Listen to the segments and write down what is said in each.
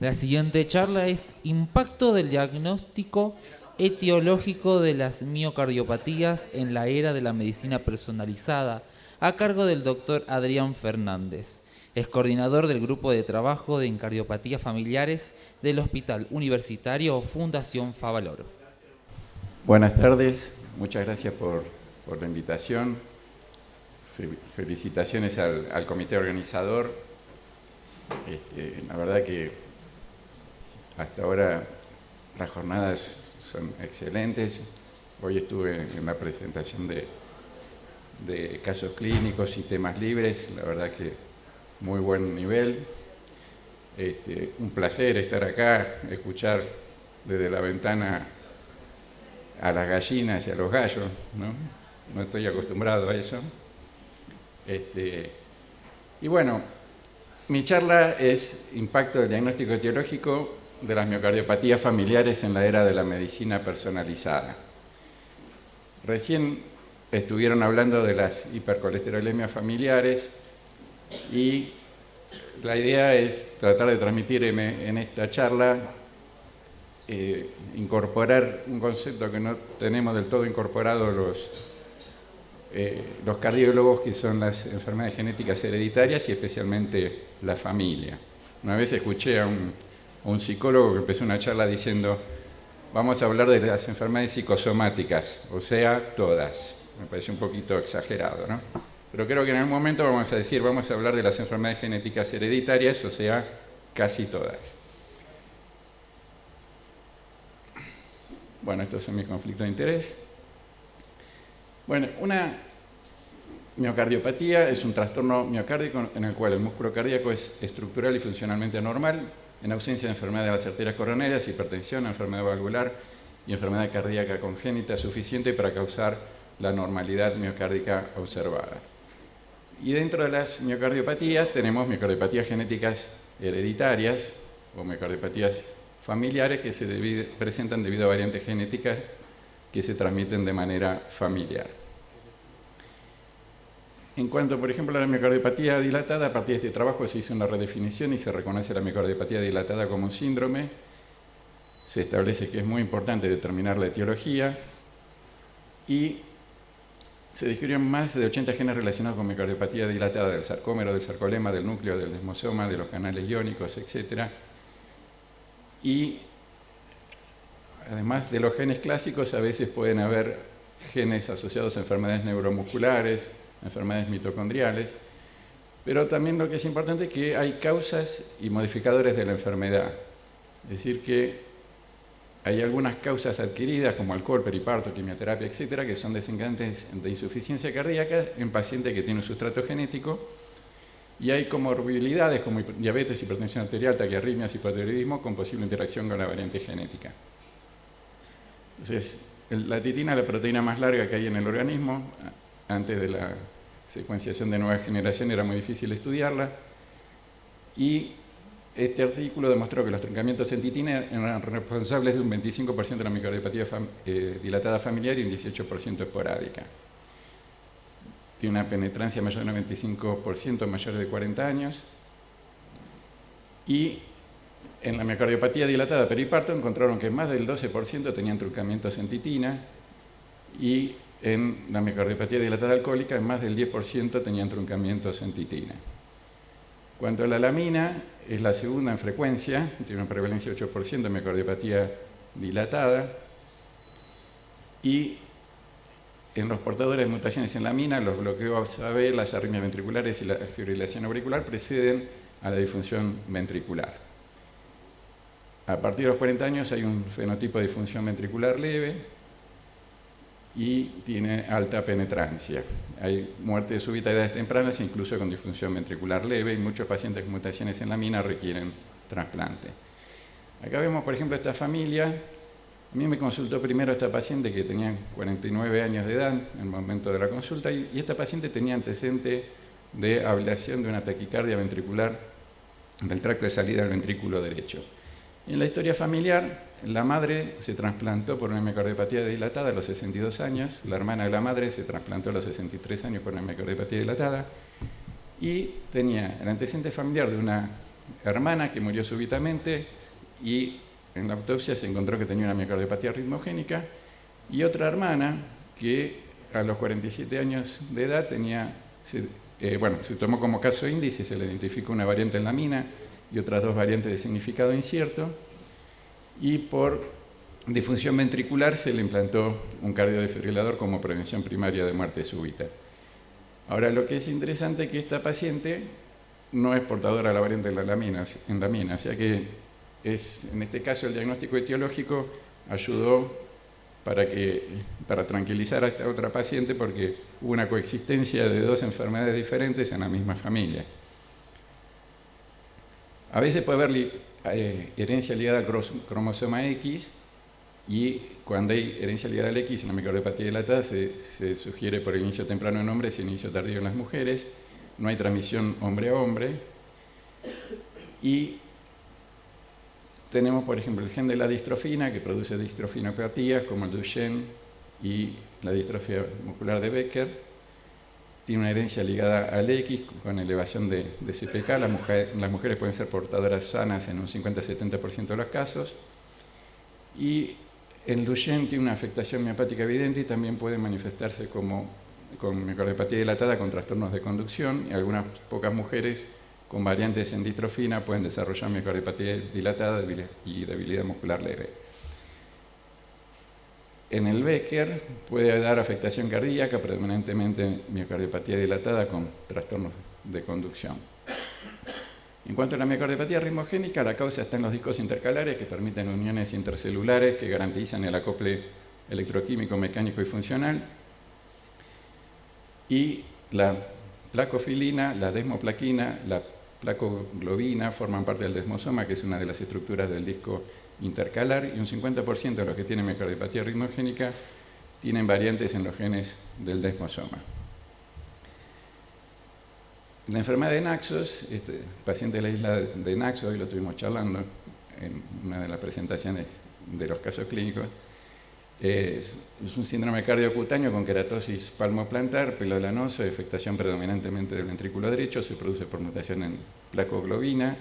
La siguiente charla es Impacto del diagnóstico etiológico de las miocardiopatías en la era de la medicina personalizada, a cargo del doctor Adrián Fernández. Es coordinador del grupo de trabajo de cardiopatías familiares del Hospital Universitario Fundación Favaloro. Buenas tardes, muchas gracias por la invitación. Felicitaciones al comité organizador. La verdad que hasta ahora las jornadas son excelentes. Hoy estuve en la presentación de casos clínicos y temas libres, la verdad que muy buen nivel. Un placer estar acá, escuchar desde la ventana a las gallinas y a los gallos, ¿no? No estoy acostumbrado a eso. Y bueno, mi charla es Impacto del diagnóstico etiológico de las miocardiopatías familiares en la era de la medicina personalizada. Recién estuvieron hablando de las hipercolesterolemias familiares y la idea es tratar de transmitir en esta charla, incorporar un concepto que no tenemos del todo incorporado los cardiólogos, que son las enfermedades genéticas hereditarias y especialmente la familia. Una vez escuché a un psicólogo que empezó una charla diciendo: vamos a hablar de las enfermedades psicosomáticas, o sea, todas. Me parece un poquito exagerado, ¿no? Pero creo que en algún momento vamos a hablar de las enfermedades genéticas hereditarias, o sea, casi todas. Bueno, estos son mis conflictos de interés. Bueno, una miocardiopatía es un trastorno miocárdico en el cual el músculo cardíaco es estructural y funcionalmente anormal, en ausencia de enfermedad de las arterias coronarias, hipertensión, enfermedad valvular y enfermedad cardíaca congénita suficiente para causar la normalidad miocárdica observada. Y dentro de las miocardiopatías tenemos miocardiopatías genéticas hereditarias o miocardiopatías familiares que se presentan debido a variantes genéticas que se transmiten de manera familiar. En cuanto, por ejemplo, a la miocardiopatía dilatada, a partir de este trabajo se hizo una redefinición y se reconoce la miocardiopatía dilatada como un síndrome. Se establece que es muy importante determinar la etiología y se descubrieron más de 80 genes relacionados con miocardiopatía dilatada del sarcómero, del sarcolema, del núcleo, del desmosoma, de los canales iónicos, etc. Y además de los genes clásicos, a veces pueden haber genes asociados a enfermedades neuromusculares, enfermedades mitocondriales, pero también lo que es importante es que hay causas y modificadores de la enfermedad. Es decir, que hay algunas causas adquiridas, como alcohol, periparto, quimioterapia, etcétera, que son desencadenantes de insuficiencia cardíaca en pacientes que tienen un sustrato genético, y hay comorbilidades como diabetes, hipertensión arterial, taquiarritmias, hipotiroidismo, con posible interacción con la variante genética. Entonces, la titina es la proteína más larga que hay en el organismo. Antes de la secuenciación de nueva generación era muy difícil estudiarla, y este artículo demostró que los truncamientos en titina eran responsables de un 25% de la miocardiopatía dilatada familiar y un 18% esporádica. Tiene una penetrancia mayor del 95% en mayores de 40 años, y en la miocardiopatía dilatada periparto encontraron que más del 12% tenían truncamientos en titina, y en la miocardiopatía dilatada alcohólica más del 10% tenían truncamientos en titina. Cuanto a la lamina, es la segunda en frecuencia, tiene una prevalencia de 8% de miocardiopatía dilatada, y en los portadores de mutaciones en lamina, los bloqueos AB, las arritmias ventriculares y la fibrilación auricular preceden a la disfunción ventricular. A partir de los 40 años hay un fenotipo de disfunción ventricular leve y tiene alta penetrancia. Hay muerte súbita a edades tempranas, incluso con disfunción ventricular leve, y muchos pacientes con mutaciones en lamina requieren trasplante. Acá vemos, por ejemplo, esta familia. A mí me consultó primero esta paciente que tenía 49 años de edad en el momento de la consulta, y esta paciente tenía antecedente de ablación de una taquicardia ventricular del tracto de salida del ventrículo derecho. En la historia familiar, la madre se trasplantó por una miocardiopatía dilatada a los 62 años, la hermana de la madre se trasplantó a los 63 años por una miocardiopatía dilatada, y tenía el antecedente familiar de una hermana que murió súbitamente y en la autopsia se encontró que tenía una miocardiopatía ritmogénica, y otra hermana que a los 47 años de edad se tomó como caso índice, se le identificó una variante en la mina y otras dos variantes de significado incierto, y por disfunción ventricular se le implantó un cardiodefibrilador como prevención primaria de muerte súbita. Ahora, lo que es interesante es que esta paciente no es portadora de la variante en la mina, o sea que en este caso el diagnóstico etiológico ayudó para tranquilizar a esta otra paciente, porque hubo una coexistencia de dos enfermedades diferentes en la misma familia. A veces puede haber herencia ligada al cromosoma X, y cuando hay herencia ligada al X en la miocardiopatía dilatada se sugiere por inicio temprano en hombres y inicio tardío en las mujeres. No hay transmisión hombre a hombre. Y tenemos, por ejemplo, el gen de la distrofina, que produce distrofinopatías como el Duchenne y la distrofia muscular de Becker. Tiene una herencia ligada al X con elevación de CPK. Las mujeres pueden ser portadoras sanas en un 50-70% de los casos. Y el Duchenne tiene una afectación miopática evidente y también puede manifestarse con miocardiopatía dilatada con trastornos de conducción, y algunas pocas mujeres con variantes en distrofina pueden desarrollar miocardiopatía dilatada y debilidad muscular leve. En el Becker puede dar afectación cardíaca, predominantemente miocardiopatía dilatada con trastornos de conducción. En cuanto a la miocardiopatía ritmogénica, la causa está en los discos intercalares, que permiten uniones intercelulares que garantizan el acople electroquímico, mecánico y funcional. Y la placofilina, la desmoplaquina, la placoglobina forman parte del desmosoma, que es una de las estructuras del disco intercalar, y un 50% de los que tienen miocardiopatía ritmogénica tienen variantes en los genes del desmosoma. La enfermedad de Naxos, paciente de la isla de Naxos, hoy lo estuvimos charlando en una de las presentaciones de los casos clínicos, es un síndrome cardiocutáneo con queratosis palmoplantar, pelo lanoso, afectación predominantemente del ventrículo derecho, se produce por mutación en placoglobina,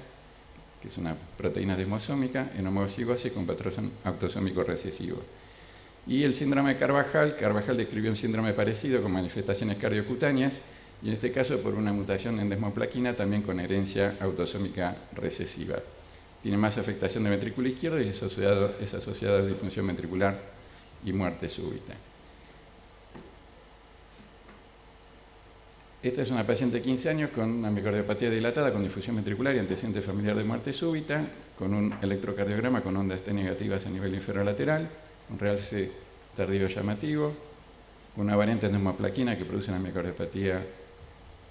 que es una proteína desmosómica, en homocigosis con patrón autosómico recesivo. Y el síndrome de Carvajal describió un síndrome parecido con manifestaciones cardiocutáneas, y en este caso por una mutación en desmoplaquina también con herencia autosómica recesiva. Tiene más afectación de ventrículo izquierdo y es asociado a disfunción ventricular y muerte súbita. Esta es una paciente de 15 años con una miocardiopatía dilatada con difusión ventricular y antecedente familiar de muerte súbita, con un electrocardiograma con ondas T negativas a nivel inferolateral, un realce tardío llamativo, una variante en desmoplaquina que produce una miocardiopatía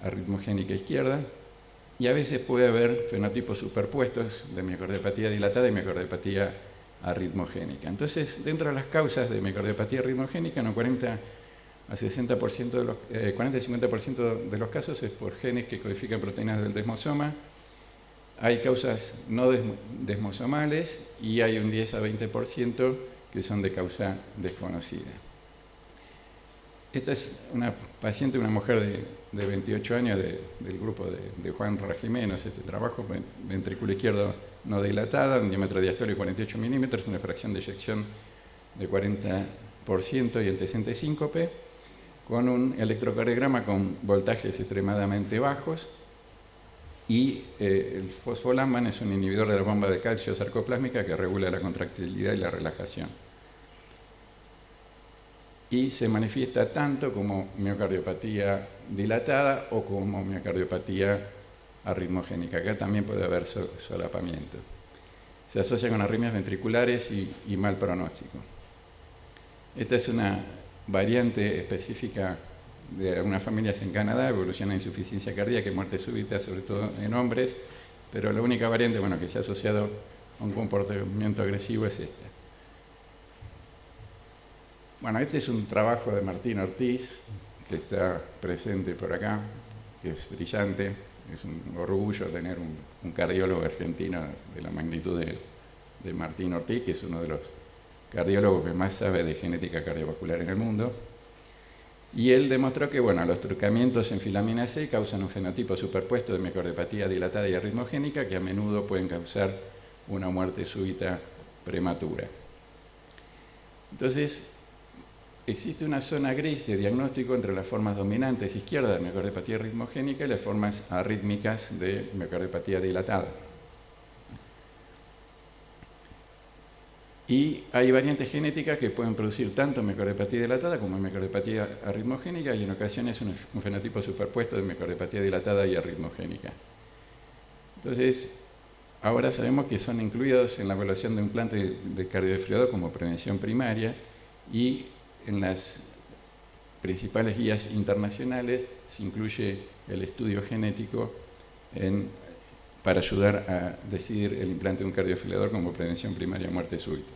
arritmogénica izquierda, y a veces puede haber fenotipos superpuestos de miocardiopatía dilatada y miocardiopatía arritmogénica. Entonces, dentro de las causas de miocardiopatía arritmogénica, en un 40-50% de los casos es por genes que codifican proteínas del desmosoma. Hay causas no desmosomales y hay un 10-20% que son de causa desconocida. Esta es una paciente, una mujer de 28 años del grupo de Juan Rajimenos, este trabajo, ventrículo izquierdo no dilatada, un diámetro diastólico de 48 milímetros, una fracción de eyección de 40% y antecedente síncope, con un electrocardiograma con voltajes extremadamente bajos, y el fosfolaman es un inhibidor de la bomba de calcio sarcoplásmica que regula la contractilidad y la relajación. Y se manifiesta tanto como miocardiopatía dilatada o como miocardiopatía arritmogénica. Acá también puede haber solapamiento. Se asocia con arritmias ventriculares y mal pronóstico. Esta es una variante específica de algunas familias en Canadá, evoluciona en insuficiencia cardíaca y muerte súbita, sobre todo en hombres, pero la única variante que se ha asociado a un comportamiento agresivo es esta. Bueno, este es un trabajo de Martín Ortiz, que está presente por acá, que es brillante. Es un orgullo tener un cardiólogo argentino de la magnitud de Martín Ortiz, que es uno de los cardiólogos que más sabe de genética cardiovascular en el mundo. Y él demostró que bueno, los truncamientos en filamina C causan un fenotipo superpuesto de miocardiopatía dilatada y arritmogénica que a menudo pueden causar una muerte súbita prematura. Entonces, existe una zona gris de diagnóstico entre las formas dominantes izquierdas de miocardiopatía arritmogénica y las formas arrítmicas de miocardiopatía dilatada. Y hay variantes genéticas que pueden producir tanto miocardiopatía dilatada como miocardiopatía arritmogénica y en ocasiones un fenotipo superpuesto de miocardiopatía dilatada y arritmogénica. Entonces, ahora sabemos que son incluidos en la evaluación de implante de cardiodesfibrilador como prevención primaria y en las principales guías internacionales se incluye el estudio genético para ayudar a decidir el implante de un cardiodesfibrilador como prevención primaria de muerte súbita.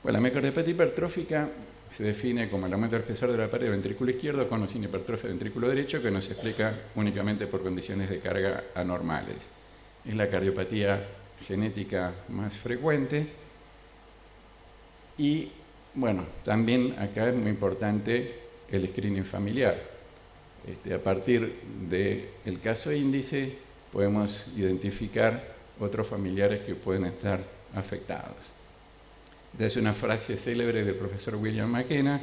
Bueno, la miocardiopatía hipertrófica se define como el aumento del espesor de la pared del ventrículo izquierdo con o sin hipertrofia del ventrículo derecho, que no se explica únicamente por condiciones de carga anormales. Es la cardiopatía genética más frecuente y, bueno, también acá es muy importante el screening familiar. A partir del caso índice podemos identificar otros familiares que pueden estar afectados. Esta es una frase célebre del profesor William McKenna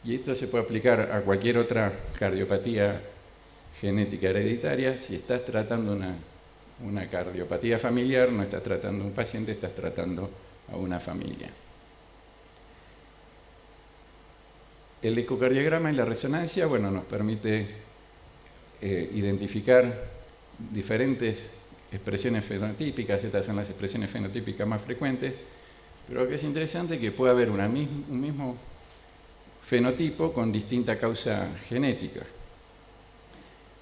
y esto se puede aplicar a cualquier otra cardiopatía genética hereditaria. Si estás tratando una cardiopatía familiar, no estás tratando a un paciente, estás tratando a una familia. El ecocardiograma y la resonancia, bueno, nos permite identificar diferentes expresiones fenotípicas. Estas son las expresiones fenotípicas más frecuentes, pero lo que es interesante es que puede haber un mismo fenotipo con distinta causa genética.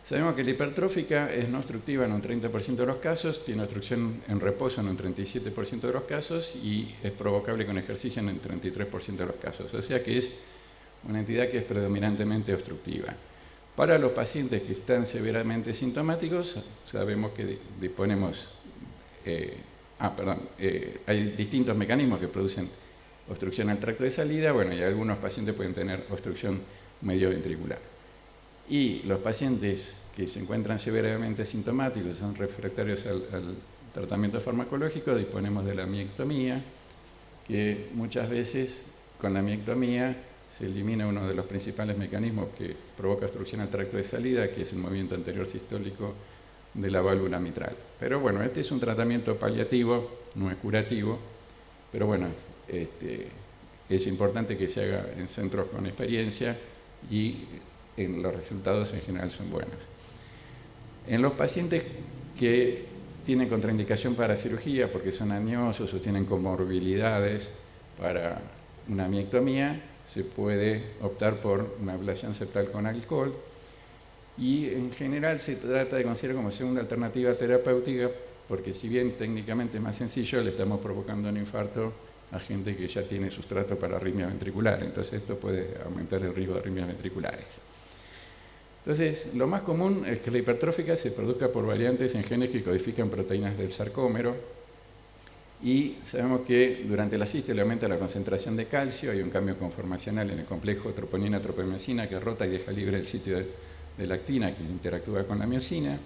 Sabemos que la hipertrófica es no obstructiva en un 30% de los casos, tiene obstrucción en reposo en un 37% de los casos y es provocable con ejercicio en el 33% de los casos. O sea que es una entidad que es predominantemente obstructiva. Para los pacientes que están severamente sintomáticos, sabemos que disponemos, hay distintos mecanismos que producen obstrucción al tracto de salida, bueno, y algunos pacientes pueden tener obstrucción medioventricular. Y los pacientes que se encuentran severamente sintomáticos, son refractarios al tratamiento farmacológico, disponemos de la miectomía, que muchas veces con la miectomía se elimina uno de los principales mecanismos que provoca obstrucción al tracto de salida, que es el movimiento anterior sistólico de la válvula mitral. Pero bueno, este es un tratamiento paliativo, no es curativo, pero bueno, es importante que se haga en centros con experiencia y los resultados en general son buenos. En los pacientes que tienen contraindicación para cirugía porque son añosos o tienen comorbilidades para una miectomía, se puede optar por una ablación septal con alcohol y en general se trata de considerar como segunda alternativa terapéutica porque si bien técnicamente es más sencillo, le estamos provocando un infarto a gente que ya tiene sustrato para arritmia ventricular, entonces esto puede aumentar el riesgo de arritmias ventriculares. Entonces, lo más común es que la hipertrófica se produzca por variantes en genes que codifican proteínas del sarcómero y sabemos que durante la sístole aumenta la concentración de calcio, hay un cambio conformacional en el complejo troponina-tropomicina que rota y deja libre el sitio de la actina que interactúa con la miosina.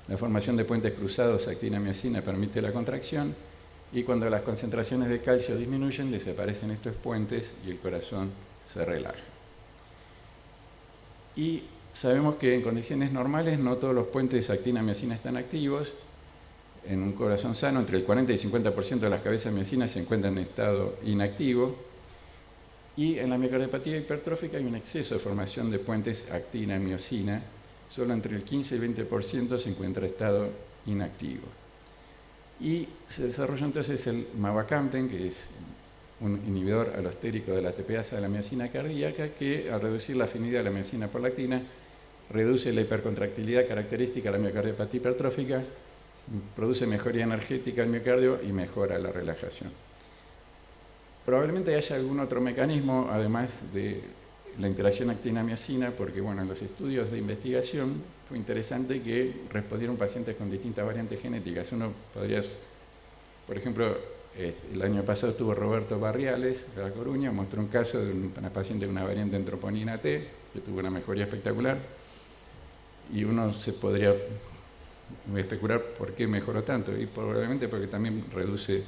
La formación de puentes cruzados actina-miosina permite la contracción y cuando las concentraciones de calcio disminuyen desaparecen estos puentes y el corazón se relaja. Y sabemos que en condiciones normales no todos los puentes actina-miosina están activos. En un corazón sano, entre el 40 y el 50% de las cabezas miosinas se encuentran en estado inactivo. Y en la miocardiopatía hipertrófica hay un exceso de formación de puentes actina-miosina. Solo entre el 15 y el 20% se encuentra en estado inactivo. Y se desarrolla entonces el mavacamten, que es un inhibidor alostérico de la ATPasa de la miosina cardíaca, que al reducir la afinidad de la miosina por la actina, reduce la hipercontractilidad característica de la miocardiopatía hipertrófica, produce mejoría energética al miocardio y mejora la relajación. Probablemente haya algún otro mecanismo, además de la interacción actina-miosina, porque bueno, en los estudios de investigación fue interesante que respondieron pacientes con distintas variantes genéticas. Uno podría, por ejemplo, el año pasado estuvo Roberto Barriales de La Coruña, mostró un caso de una paciente con una variante en troponina T, que tuvo una mejoría espectacular, y uno se podría especular por qué mejoró tanto, y probablemente porque también reduce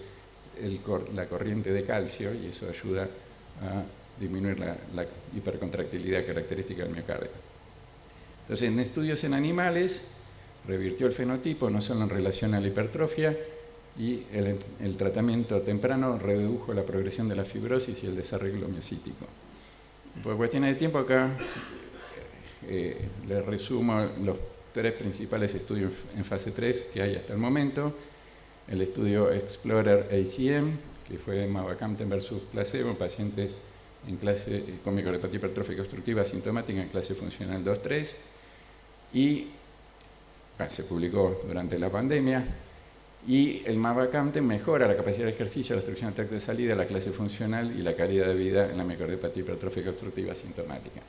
la corriente de calcio, y eso ayuda a disminuir la hipercontractilidad característica del miocardio. Entonces, en estudios en animales, revirtió el fenotipo, no solo en relación a la hipertrofia, y el tratamiento temprano redujo la progresión de la fibrosis y el desarreglo miocítico. Por cuestiones de tiempo, acá les resumo los 3 principales estudios en fase 3 que hay hasta el momento. El estudio Explorer ACM, que fue mavacamten versus placebo, pacientes en clase con miocardiopatía hipertrófica obstructiva asintomática en clase funcional 2-3, y se publicó durante la pandemia, y el mavacamten mejora la capacidad de ejercicio, la obstrucción del tracto de salida, la clase funcional y la calidad de vida en la miocardiopatía hipertrófica obstructiva asintomática.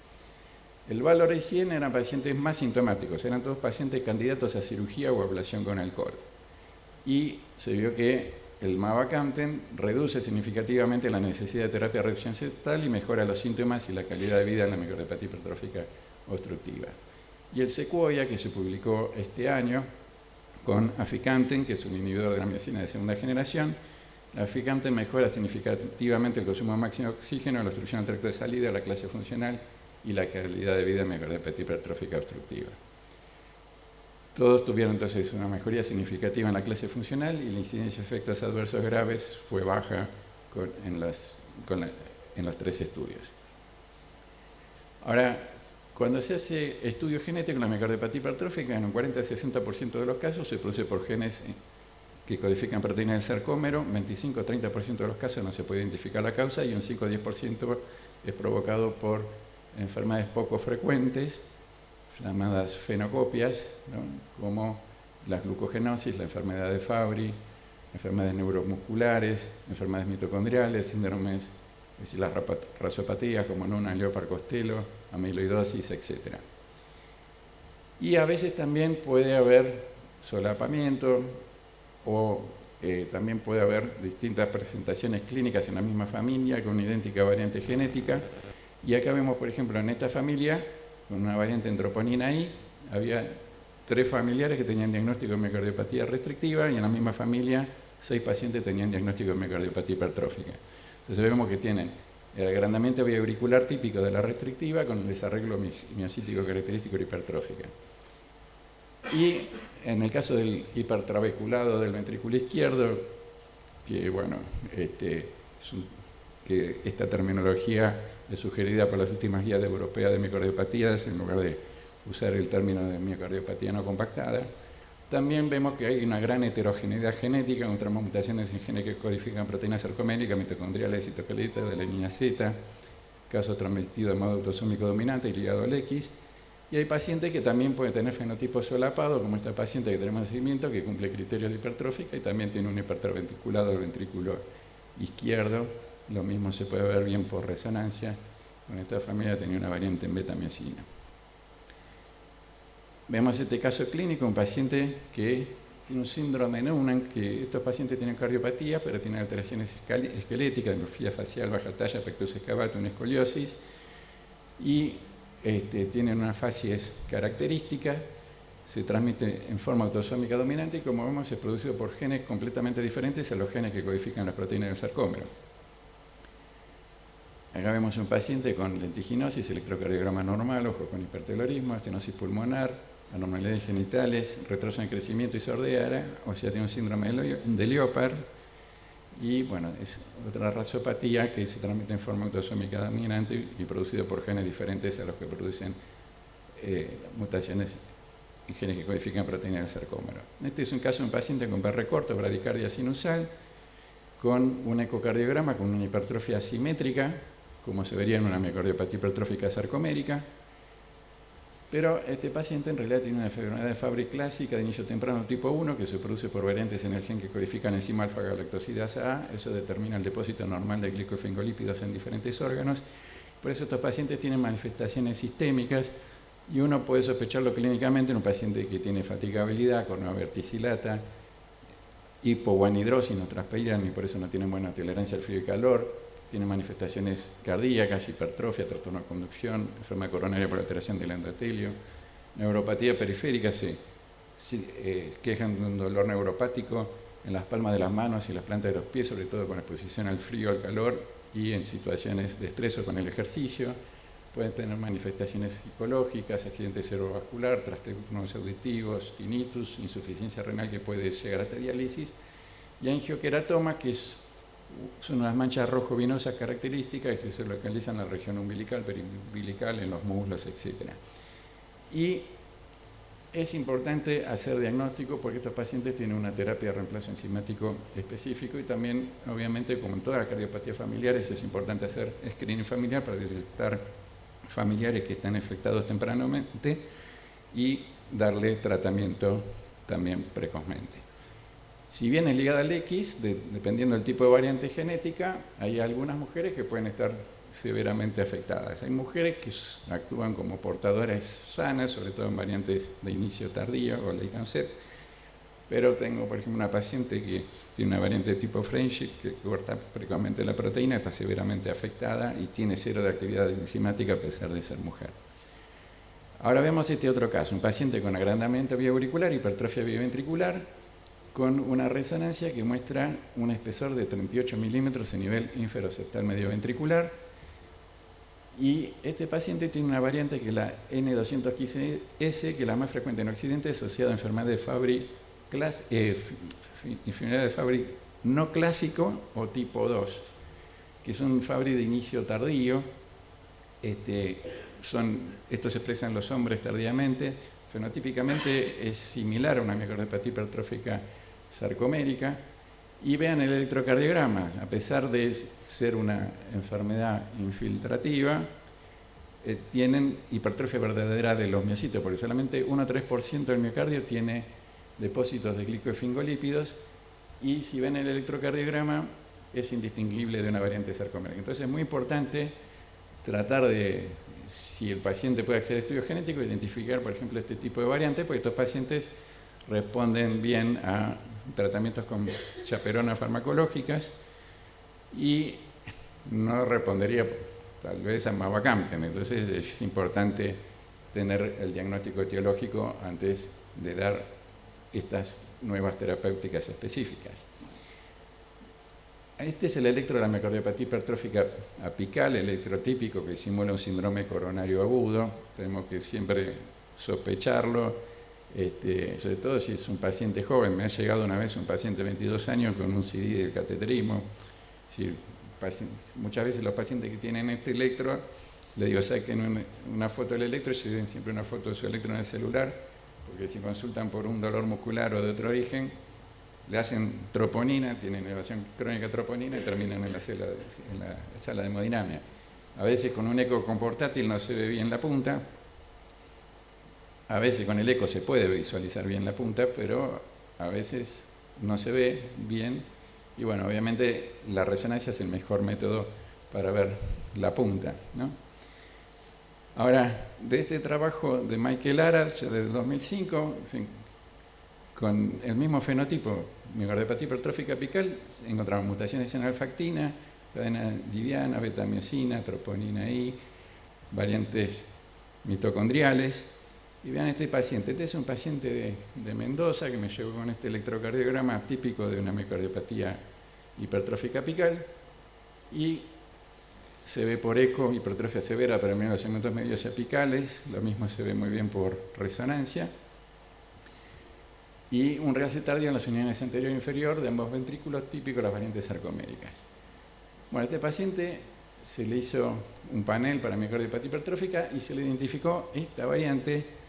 El valor ACM eran pacientes más sintomáticos, eran todos pacientes candidatos a cirugía o ablación con alcohol. Y se vio que el mavacamten reduce significativamente la necesidad de terapia de reducción septal y mejora los síntomas y la calidad de vida en la miocardiopatía hipertrófica obstructiva. Y el Sequoia, que se publicó este año, con aficamten, que es un inhibidor de la miocina de segunda generación. La aficamten mejora significativamente el consumo máximo de oxígeno, la obstrucción del tracto de salida, la clase funcional y la calidad de vida en miocardiopatía hipertrófica obstructiva. Todos tuvieron entonces una mejoría significativa en la clase funcional, y la incidencia de efectos adversos graves fue baja en los 3 estudios. Ahora, cuando se hace estudio genético en la miocardiopatía hipertrófica, en un 40-60% de los casos se produce por genes que codifican proteínas del sarcómero, 25-30% de los casos no se puede identificar la causa, y un 5-10% es provocado por enfermedades poco frecuentes, llamadas fenocopias, ¿no?, como la glucogenosis, la enfermedad de Fabry, enfermedades neuromusculares, enfermedades mitocondriales, síndromes, es decir, las rasopatías como Noonan-Leopard-Costello, amiloidosis, etc. Y a veces también puede haber solapamiento, o también puede haber distintas presentaciones clínicas en la misma familia con una idéntica variante genética. Y acá vemos, por ejemplo, en esta familia, con una variante en troponina I, había 3 familiares que tenían diagnóstico de miocardiopatía restrictiva, y en la misma familia 6 pacientes tenían diagnóstico de miocardiopatía hipertrófica. Entonces vemos que tienen el agrandamiento biauricular típico de la restrictiva con el desarreglo miocítico característico de hipertrófica. Y en el caso del hipertrabeculado del ventrículo izquierdo, que bueno, que esta terminología es sugerida por las últimas guías europeas de miocardiopatías en lugar de usar el término de miocardiopatía no compactada. También vemos que hay una gran heterogeneidad genética con transmutaciones en genes que codifican proteínas sarcoméricas, mitocondriales, citocromáticas de la línea Z, caso transmitido de modo autosómico dominante y ligado al X. Y hay pacientes que también pueden tener fenotipos solapados, como esta paciente que tenemos en seguimiento, que cumple criterios de hipertrófica y también tiene un hipertraventriculado del ventrículo izquierdo. Lo mismo se puede ver bien por resonancia. Con esta familia tenía una variante en beta-miocina. Vemos este caso clínico, un paciente que tiene un síndrome de Noonan, que estos pacientes tienen cardiopatía, pero tienen alteraciones esqueléticas, dimorfia facial, baja talla, pectus excavatum, escoliosis, y tienen una facies característica, se transmite en forma autosómica dominante, y como vemos es producido por genes completamente diferentes a los genes que codifican las proteínas del sarcómero. Acá vemos un paciente con lentiginosis, electrocardiograma normal, ojo con hipertelorismo, estenosis pulmonar, anormalidades genitales, retraso en crecimiento y sordera, o sea, tiene un síndrome de Leopard, y bueno, es otra razopatía que se transmite en forma autosómica dominante y producido por genes diferentes a los que producen mutaciones en genes que codifican proteínas del sarcómero. Este es un caso de un paciente con PR corto, bradicardia sinusal, con un ecocardiograma con una hipertrofia asimétrica, como se vería en una miocardiopatía hipertrófica sarcomérica, pero este paciente en realidad tiene una enfermedad de Fabry clásica de inicio temprano tipo 1 que se produce por variantes en el gen que codifican enzima alfa-galactosidasa A. Eso determina el depósito normal de glicofosfangolípidos en diferentes órganos. Por eso estos pacientes tienen manifestaciones sistémicas y uno puede sospecharlo clínicamente en un paciente que tiene fatigabilidad, cornea verticillata, hipoguanidrosis, no transpiran y por eso no tienen buena tolerancia al frío y calor, tienen manifestaciones cardíacas, hipertrofia, trastorno de conducción, enfermedad coronaria por alteración del endotelio, neuropatía periférica, se quejan de un dolor neuropático en las palmas de las manos y las plantas de los pies, sobre todo con exposición al frío, al calor y en situaciones de estrés o con el ejercicio. Pueden tener manifestaciones psicológicas, accidente cerebrovascular, trastornos auditivos, tinnitus, insuficiencia renal que puede llegar hasta diálisis, y angioqueratoma, que son unas manchas rojo vinosas características que se localizan en la región umbilical, periumbilical, en los muslos, etc. Y es importante hacer diagnóstico porque estos pacientes tienen una terapia de reemplazo enzimático específico y también, obviamente, como en todas las cardiopatías familiares, es importante hacer screening familiar para detectar familiares que están afectados tempranamente y darle tratamiento también precozmente. Si bien es ligada al X, dependiendo del tipo de variante genética, hay algunas mujeres que pueden estar severamente afectadas. Hay mujeres que actúan como portadoras sanas, sobre todo en variantes de inicio tardío o late onset, pero tengo, por ejemplo, una paciente que tiene una variante de tipo Friendship que corta precozmente la proteína, está severamente afectada y tiene cero de actividad enzimática a pesar de ser mujer. Ahora vemos este otro caso, un paciente con agrandamiento biauricular, hipertrofia biventricular, con una resonancia que muestra un espesor de 38 milímetros en nivel inferoseptal medioventricular. Y este paciente tiene una variante que es la N215S, que es la más frecuente en Occidente, asociada a enfermedad de Fabry, enfermedad de Fabry no clásico o tipo 2, que son Fabry de inicio tardío. Esto se expresa en los hombres tardíamente. Fenotípicamente es similar a una miocardiopatía hipertrófica sarcomérica. Y vean el electrocardiograma, a pesar de ser una enfermedad infiltrativa, tienen hipertrofia verdadera de los miocitos, porque solamente 1 a 3% del miocardio tiene depósitos de glicoesfingolípidos, y si ven el electrocardiograma es indistinguible de una variante sarcomérica. Entonces es muy importante tratar de, si el paciente puede acceder a estudios genéticos, identificar, por ejemplo, este tipo de variantes, porque estos pacientes responden bien a tratamientos con chaperonas farmacológicas y no respondería tal vez a mavacamten. Entonces es importante tener el diagnóstico etiológico antes de dar estas nuevas terapéuticas específicas. Este es el electro de la miocardiopatía hipertrófica apical, electrotípico, que simula un síndrome coronario agudo. Tenemos que siempre sospecharlo. Sobre todo si es un paciente joven. Me ha llegado una vez un paciente de 22 años con un CD del cateterismo. Muchas veces los pacientes que tienen este electro, le digo, saquen una foto del electro y lleven siempre una foto de su electro en el celular, porque si consultan por un dolor muscular o de otro origen, le hacen troponina, tienen elevación crónica de troponina y terminan en la sala de hemodinamia. A veces con un eco con portátil no se ve bien la punta. A veces con el eco se puede visualizar bien la punta, pero a veces no se ve bien. Y bueno, obviamente la resonancia es el mejor método para ver la punta, ¿no? Ahora, de este trabajo de Michael Arad, del 2005, con el mismo fenotipo, miocardiopatía hipertrófica apical, encontramos mutaciones en alfactina, cadena liviana, beta-miosina, troponina I, variantes mitocondriales. Y vean este paciente. Este es un paciente de Mendoza que me llegó con este electrocardiograma típico de una miocardiopatía hipertrófica apical. Y se ve por eco hipertrofia severa para los segmentos medios apicales. Lo mismo se ve muy bien por resonancia. Y un realce tardío en las uniones anterior e inferior de ambos ventrículos, típico de las variantes sarcoméricas. Bueno, a este paciente se le hizo un panel para miocardiopatía hipertrófica y se le identificó esta variante,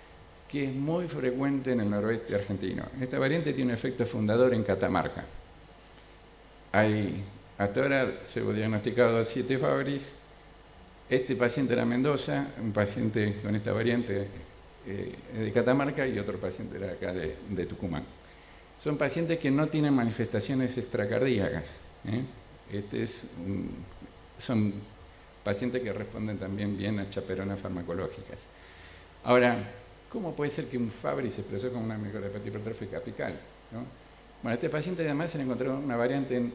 que es muy frecuente en el noroeste argentino. Esta variante tiene un efecto fundador en Catamarca. Hasta ahora se ha diagnosticado 7 Fabris. Este paciente era Mendoza, un paciente con esta variante de Catamarca y otro paciente era acá de Tucumán. Son pacientes que no tienen manifestaciones extracardíacas. Son pacientes que responden también bien a chaperonas farmacológicas. Ahora, ¿cómo puede ser que un Fabry se expresó como una miocardiopatía hipertrófica apical, ¿no? Bueno, este paciente además se le encontró una variante en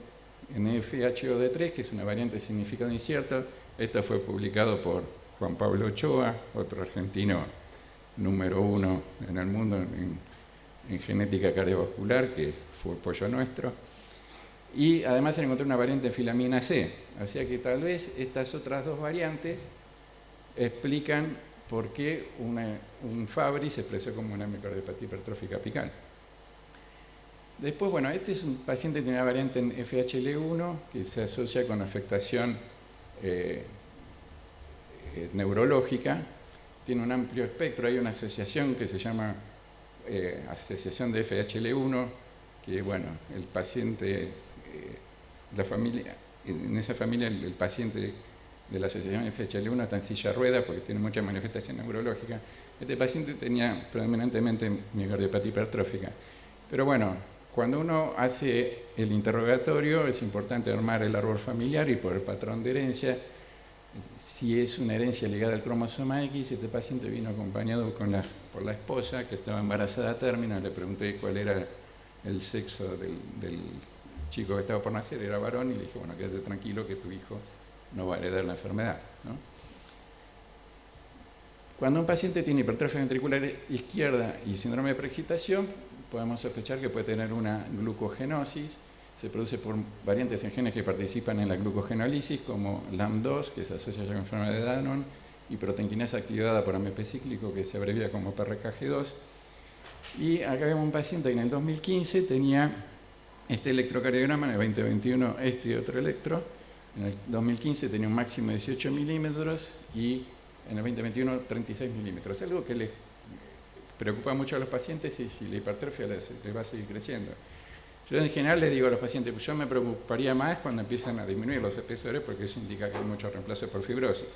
FHOD3, que es una variante de significado incierto. Esto fue publicado por Juan Pablo Ochoa, otro argentino número 1 en el mundo en genética cardiovascular, que fue pollo nuestro. Y además se le encontró una variante en filamina C. O sea que tal vez estas otras dos variantes explican por qué un Fabry se expresó como una miocardiopatía hipertrófica apical. Después, bueno, este es un paciente que tiene una variante en FHL1 que se asocia con afectación neurológica. Tiene un amplio espectro, hay una asociación que se llama Asociación de FHL1, que bueno, el paciente, la familia, en esa familia el paciente de la asociación FHL1 está en silla de ruedas porque tiene mucha manifestación neurológica. Este paciente tenía predominantemente miocardiopatía hipertrófica. Pero bueno, cuando uno hace el interrogatorio es importante armar el árbol familiar y por el patrón de herencia. Si es una herencia ligada al cromosoma X, este paciente vino acompañado por la esposa que estaba embarazada a término. Le pregunté cuál era el sexo del chico que estaba por nacer, era varón, y le dije, bueno, quédate tranquilo que tu hijo no va a heredar la enfermedad, ¿no? Cuando un paciente tiene hipertrofia ventricular izquierda y síndrome de preexcitación, podemos sospechar que puede tener una glucogenosis. Se produce por variantes en genes que participan en la glucogenólisis, como LAM2, que se asocia con la enfermedad de Danon, y proteinquinasa activada por AMP cíclico, que se abrevia como PRKG2. Y acá vemos un paciente que en el 2015 tenía este electrocardiograma, en el 2021 este y otro electro. En el 2015 tenía un máximo de 18 milímetros y en el 2021 36 milímetros. Algo que les preocupa mucho a los pacientes es si la hipertrofia les va a seguir creciendo. Yo en general les digo a los pacientes que yo me preocuparía más cuando empiezan a disminuir los espesores porque eso indica que hay mucho reemplazo por fibrosis.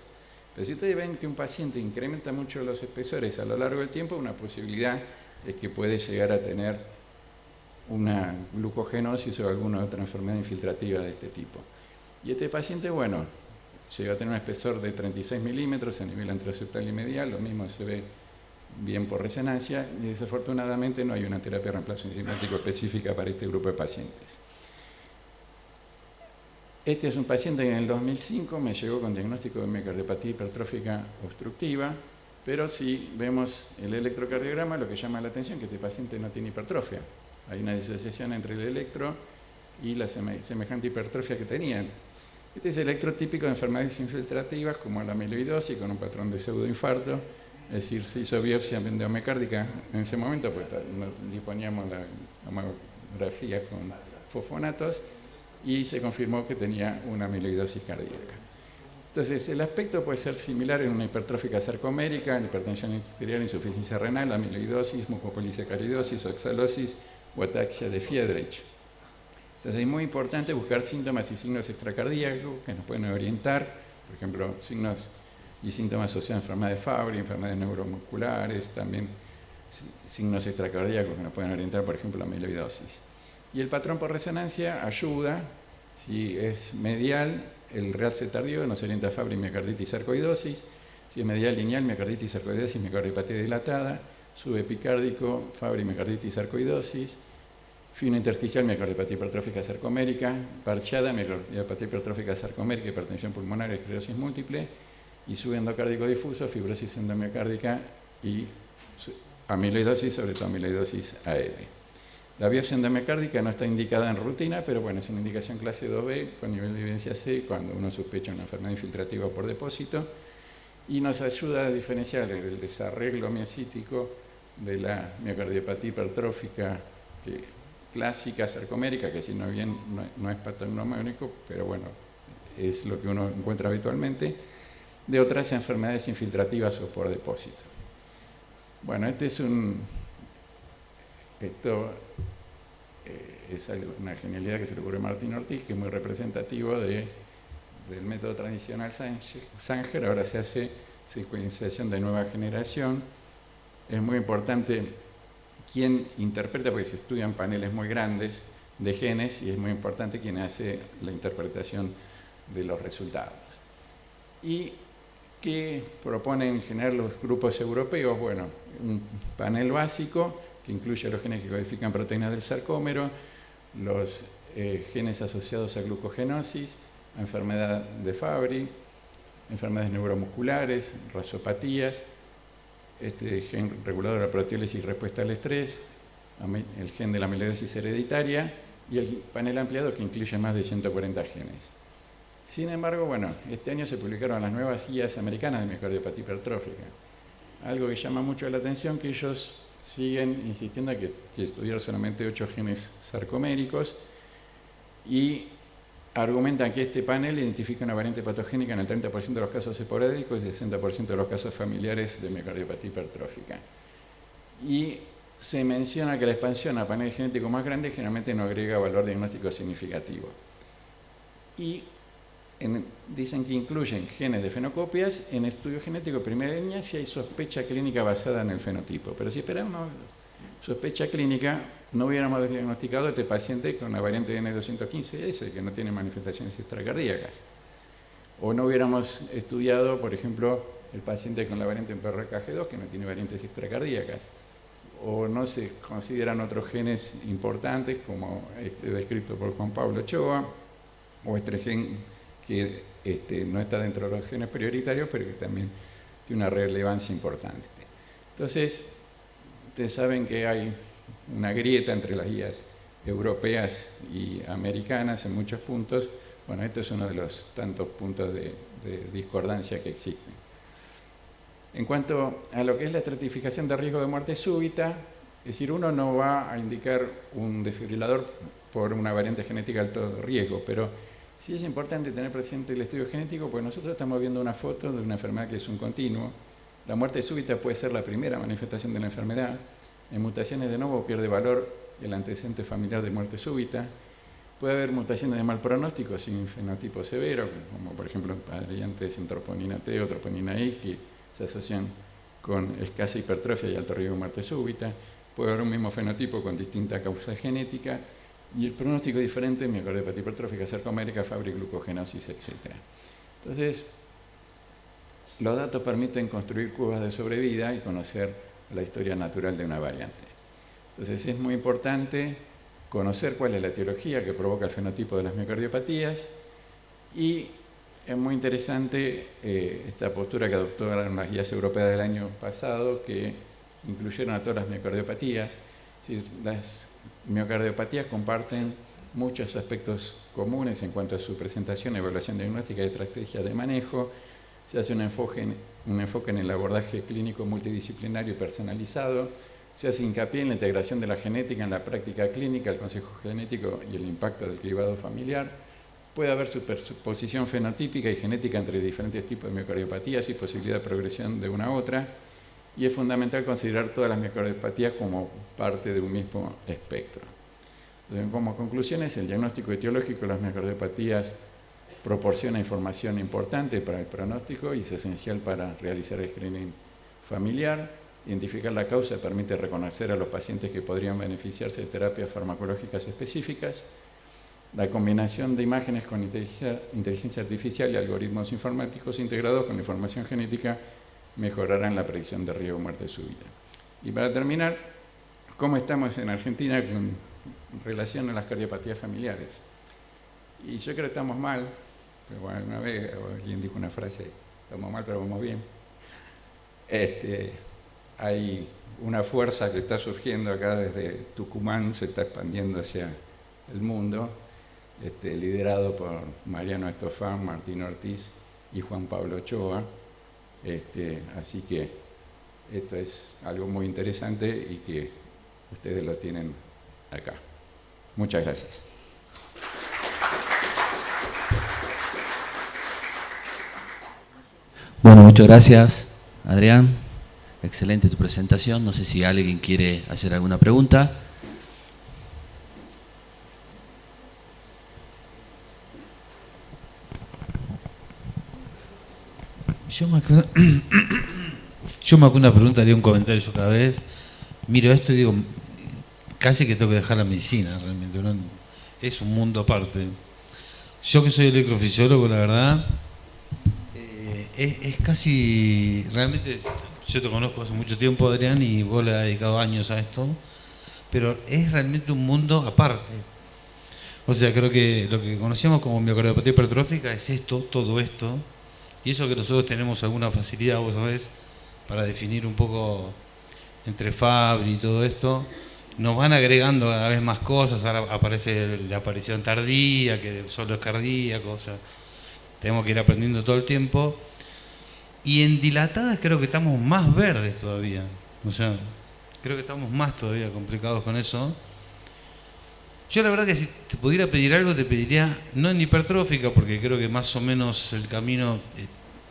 Pero si ustedes ven que un paciente incrementa mucho los espesores a lo largo del tiempo, una posibilidad es que puede llegar a tener una glucogenosis o alguna otra enfermedad infiltrativa de este tipo. Y este paciente, bueno, llegó a tener un espesor de 36 milímetros a nivel anteroseptal y medial, lo mismo se ve bien por resonancia, y desafortunadamente no hay una terapia de reemplazo enzimático específica para este grupo de pacientes. Este es un paciente que en el 2005 me llegó con diagnóstico de miocardiopatía hipertrófica obstructiva, pero si vemos el electrocardiograma, lo que llama la atención es que este paciente no tiene hipertrofia. Hay una disociación entre el electro y la semejante hipertrofia que tenían. Este es el electro típico de enfermedades infiltrativas como la amiloidosis con un patrón de pseudoinfarto. Es decir, se hizo biopsia endomiocárdica en ese momento, pues disponíamos la mamografía con fosfonatos y se confirmó que tenía una amiloidosis cardíaca. Entonces, el aspecto puede ser similar en una hipertrófica sarcomérica, en hipertensión arterial, insuficiencia renal, amiloidosis, mucopolisacaridosis, oxalosis o ataxia de Friedreich. Entonces, es muy importante buscar síntomas y signos extracardíacos que nos pueden orientar, por ejemplo, signos y síntomas asociados a enfermedades de Fabry, enfermedades neuromusculares, también signos extracardíacos que nos pueden orientar, por ejemplo, la amiloidosis. Y el patrón por resonancia ayuda, si es medial, el realce tardío nos orienta a Fabry, miocarditis, sarcoidosis. Si es medial lineal, miocarditis, sarcoidosis, miocardiopatía dilatada. Subepicárdico, Fabry, miocarditis, sarcoidosis. Fino intersticial, miocardiopatía hipertrófica sarcomérica. Parchada, miocardiopatía hipertrófica sarcomérica, hipertensión pulmonar, esclerosis múltiple. Y subendocárdico difuso, fibrosis endomiocárdica y amiloidosis, sobre todo amiloidosis AL. La biopsia endomiocárdica no está indicada en rutina, pero bueno, es una indicación clase 2B con nivel de evidencia C cuando uno sospecha una enfermedad infiltrativa por depósito y nos ayuda a diferenciar el desarreglo miocítico de la miocardiopatía hipertrófica clásica sarcomérica, que si no bien no es patognomónico, pero bueno, es lo que uno encuentra habitualmente, de otras enfermedades infiltrativas o por depósito. Bueno, esto es una genialidad que se le ocurrió a Martín Ortiz, que es muy representativo del método tradicional Sanger. Ahora se hace secuenciación de nueva generación. Es muy importante quién interpreta, porque se estudian paneles muy grandes de genes, y es muy importante quién hace la interpretación de los resultados. ¿Y qué proponen generar los grupos europeos? Bueno, un panel básico que incluye los genes que codifican proteínas del sarcómero, los genes asociados a glucogenosis, a enfermedad de Fabry, enfermedades neuromusculares, rasopatías, este gen regulador de la proteólisis y respuesta al estrés, el gen de la amiloidosis hereditaria y el panel ampliado que incluye más de 140 genes. Sin embargo, bueno, este año se publicaron las nuevas guías americanas de miocardiopatía hipertrófica. Algo que llama mucho la atención, que ellos siguen insistiendo que estudiar solamente 8 genes sarcoméricos y argumentan que este panel identifica una variante patogénica en el 30% de los casos esporádicos y el 60% de los casos familiares de miocardiopatía hipertrófica. Y se menciona que la expansión a panel genético más grande generalmente no agrega valor diagnóstico significativo. Y dicen que incluyen genes de fenocopias en estudio genético de primera línea si hay sospecha clínica basada en el fenotipo. Pero si esperamos sospecha clínica, no hubiéramos diagnosticado a este paciente con la variante N215S, que no tiene manifestaciones extracardíacas. O no hubiéramos estudiado, por ejemplo, el paciente con la variante PRKG2, que no tiene variantes extracardíacas. O no se consideran otros genes importantes, como este descrito por Juan Pablo Ochoa, o este gen que no está dentro de los genes prioritarios, pero que también tiene una relevancia importante. Entonces, ustedes saben que hay una grieta entre las guías europeas y americanas en muchos puntos. Bueno, este es uno de los tantos puntos de discordancia que existen. En cuanto a lo que es la estratificación de riesgo de muerte súbita, es decir, uno no va a indicar un desfibrilador por una variante genética de alto riesgo, pero sí es importante tener presente el estudio genético, porque nosotros estamos viendo una foto de una enfermedad que es un continuo. La muerte súbita puede ser la primera manifestación de la enfermedad. En mutaciones de nuevo pierde valor el antecedente familiar de muerte súbita. Puede haber mutaciones de mal pronóstico sin fenotipo severo, como por ejemplo variantes en troponina T o troponina I, que se asocian con escasa hipertrofia y alto riesgo de muerte súbita. Puede haber un mismo fenotipo con distinta causa genética y el pronóstico diferente en miocardiopatía hipertrófica, sarcomérica, Fabry, glucogenosis, etc. Entonces, los datos permiten construir curvas de sobrevida y conocer la historia natural de una variante. Entonces, es muy importante conocer cuál es la etiología que provoca el fenotipo de las miocardiopatías y es muy interesante esta postura que adoptaron las guías europeas del año pasado, que incluyeron a todas las miocardiopatías. Es decir, las miocardiopatías comparten muchos aspectos comunes en cuanto a su presentación, evaluación diagnóstica y estrategia de manejo. Se hace un enfoque en el abordaje clínico multidisciplinario y personalizado. Se hace hincapié en la integración de la genética en la práctica clínica, el consejo genético y el impacto del cribado familiar. Puede haber superposición fenotípica y genética entre diferentes tipos de miocardiopatías y posibilidad de progresión de una a otra. Y es fundamental considerar todas las miocardiopatías como parte de un mismo espectro. Entonces, como conclusiones, el diagnóstico etiológico de las miocardiopatías proporciona información importante para el pronóstico y es esencial para realizar el screening familiar. Identificar la causa permite reconocer a los pacientes que podrían beneficiarse de terapias farmacológicas específicas. La combinación de imágenes con inteligencia artificial y algoritmos informáticos integrados con la información genética mejorarán la predicción de riesgo de muerte súbita. Y para terminar, ¿cómo estamos en Argentina con relación a las cardiopatías familiares? Y yo creo que estamos mal, pero bueno, una vez alguien dijo una frase, estamos mal pero vamos bien. Hay una fuerza que está surgiendo acá desde Tucumán, se está expandiendo hacia el mundo, liderado por Mariano Estofán, Martín Ortiz y Juan Pablo Ochoa. Así que esto es algo muy interesante y que ustedes lo tienen acá. Muchas gracias. Bueno, muchas gracias, Adrián. Excelente tu presentación. No sé si alguien quiere hacer alguna pregunta. Yo me hago una pregunta, haría un comentario yo cada vez. Miro esto y digo, casi que tengo que dejar la medicina, realmente. ¿No? Es un mundo aparte. Yo que soy electrofisiólogo, la verdad, es casi, realmente, yo te conozco hace mucho tiempo, Adrián, y vos le has dedicado años a esto, pero es realmente un mundo aparte. O sea, creo que lo que conocemos como miocardiopatía hipertrófica es esto, todo esto, y eso que nosotros tenemos alguna facilidad, vos sabés, para definir un poco entre Fabry y todo esto, nos van agregando cada vez más cosas. Ahora aparece la aparición tardía, que solo es cardíaco, o sea, tenemos que ir aprendiendo todo el tiempo. Y en dilatadas creo que estamos más verdes todavía, o sea, creo que estamos más todavía complicados con eso. Yo la verdad que si te pudiera pedir algo, te pediría, no en hipertrófica, porque creo que más o menos el camino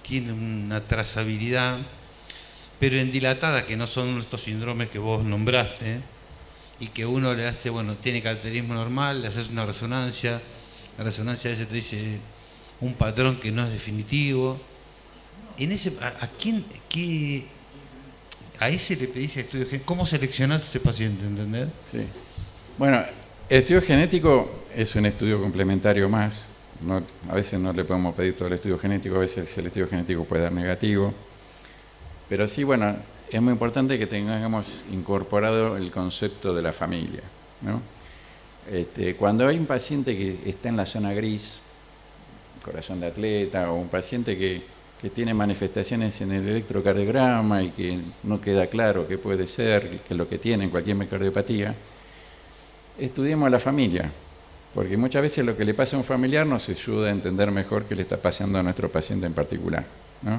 tiene una trazabilidad, pero en dilatadas, que no son estos síndromes que vos nombraste, y que uno le hace, bueno, tiene caracterismo normal, le haces una resonancia, la resonancia a veces te dice un patrón que no es definitivo. En ese, ¿a quién, a ese le pedís estudio genético? ¿Cómo seleccionás a ese paciente, entendés? Sí. Bueno, el estudio genético es un estudio complementario más. No, a veces no le podemos pedir todo el estudio genético, a veces el estudio genético puede dar negativo. Pero sí, bueno, es muy importante que tengamos incorporado el concepto de la familia, ¿no? Cuando hay un paciente que está en la zona gris, corazón de atleta, o un paciente que tiene manifestaciones en el electrocardiograma y que no queda claro qué puede ser, que es lo que tiene en cualquier miocardiopatía, estudiemos a la familia, porque muchas veces lo que le pasa a un familiar nos ayuda a entender mejor qué le está pasando a nuestro paciente en particular, ¿no?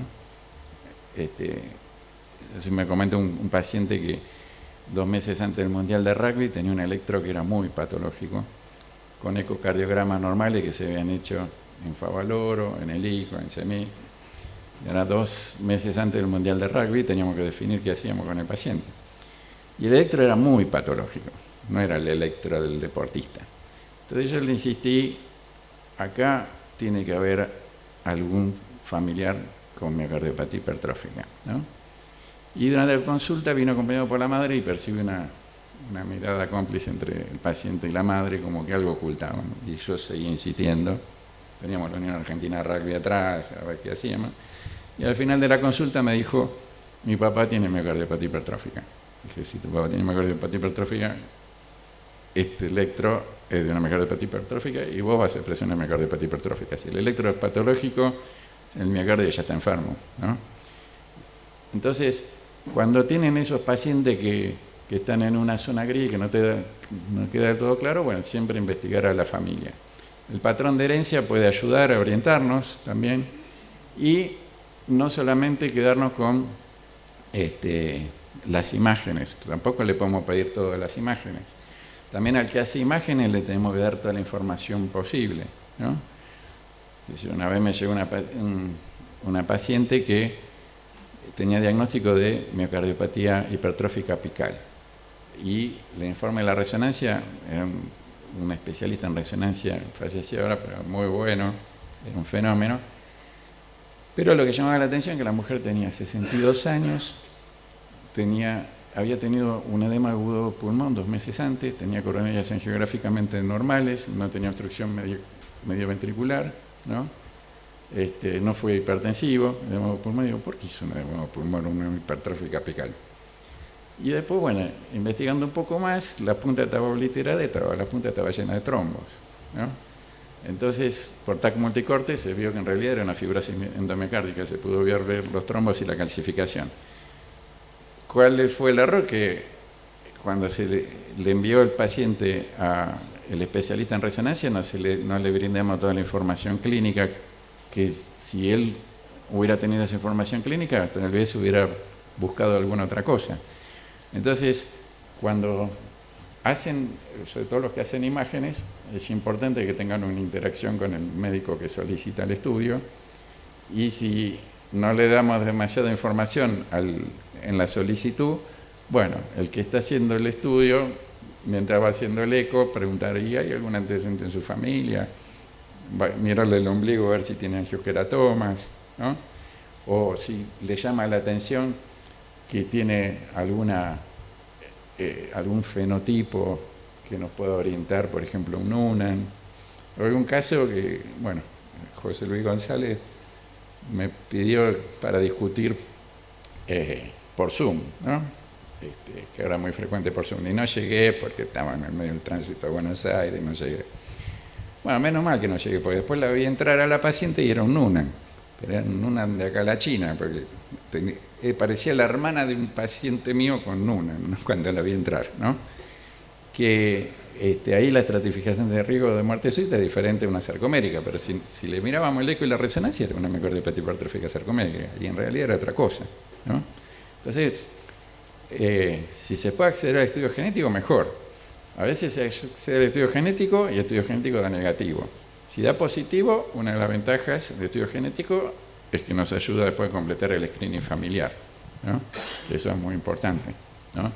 Me comenta un paciente que 2 meses antes del Mundial de Rugby tenía un electro que era muy patológico, con ecocardiogramas normales que se habían hecho en Favaloro, en el ICO, en CEMI. Y ahora 2 meses antes del Mundial de Rugby teníamos que definir qué hacíamos con el paciente. Y el electro era muy patológico, no era el electro del deportista. Entonces yo le insistí, acá tiene que haber algún familiar con miocardiopatía hipertrófica, ¿no? Y durante la consulta vino acompañado por la madre y percibe una mirada cómplice entre el paciente y la madre, como que algo ocultaban. Y yo seguí insistiendo. Teníamos la Unión Argentina de Rugby atrás, a ver qué hacíamos. Y al final de la consulta me dijo, mi papá tiene miocardiopatía hipertrófica. Dije, si tu papá tiene miocardiopatía hipertrófica, este electro es de una miocardiopatía hipertrófica y vos vas a expresar una miocardiopatía hipertrófica. Si el electro es patológico, el miocardio ya está enfermo, ¿no? Entonces, cuando tienen esos pacientes que están en una zona gris, que no queda del todo claro, bueno, siempre investigar a la familia. El patrón de herencia puede ayudar a orientarnos también y no solamente quedarnos con las imágenes, tampoco le podemos pedir todas las imágenes. También al que hace imágenes le tenemos que dar toda la información posible, ¿no? Una vez me llegó una paciente que tenía diagnóstico de miocardiopatía hipertrófica apical y le informe de la resonancia, era un especialista en resonancia, falleció ahora, pero muy bueno, era un fenómeno. Pero lo que llamaba la atención es que la mujer tenía 62 años, había tenido un edema agudo de pulmón 2 meses antes, tenía coronarias angiográficamente normales, no tenía obstrucción medio ventricular, ¿no? No fue hipertensivo, edema de pulmón. Digo, ¿por qué hizo un edema de pulmón, una hipertrófica apical? Y después, bueno, investigando un poco más, la punta estaba obliterada y la punta estaba llena de trombos, ¿no? Entonces, por TAC multicorte se vio que en realidad era una fibrosis endomiocárdica, se pudo ver los trombos y la calcificación. ¿Cuál fue el error? Que cuando se le envió el paciente al especialista en resonancia, no le brindamos toda la información clínica, que si él hubiera tenido esa información clínica, tal vez hubiera buscado alguna otra cosa. Entonces, cuando hacen, sobre todo los que hacen imágenes, es importante que tengan una interacción con el médico que solicita el estudio, y si no le damos demasiada información en la solicitud, bueno, el que está haciendo el estudio, mientras va haciendo el eco, preguntaría, ¿hay algún antecedente en su familia? Mirarle el ombligo a ver si tiene angiokeratomas, ¿no? O si le llama la atención que tiene algún fenotipo que nos pueda orientar, por ejemplo, un UNAN. Hay un caso que, bueno, José Luis González me pidió para discutir por Zoom, ¿no? Que era muy frecuente por Zoom, y no llegué porque estaba en el medio del tránsito de Buenos Aires, no llegué. Bueno, menos mal que no llegué, porque después la vi entrar a la paciente y era un Nunan, pero era un Nunan de acá a la China, porque parecía la hermana de un paciente mío con Nunan, ¿no? Cuando la vi entrar, ¿no? Que ahí la estratificación de riesgo de muerte súbita es diferente a una sarcomérica, pero si le mirábamos el eco y la resonancia era una miocardiopatía hipertrófica sarcomérica, y en realidad era otra cosa, ¿no? Entonces, si se puede acceder al estudio genético, mejor. A veces se accede al estudio genético y el estudio genético da negativo. Si da positivo, una de las ventajas del estudio genético es que nos ayuda después a completar el screening familiar, ¿no? Eso es muy importante, ¿no?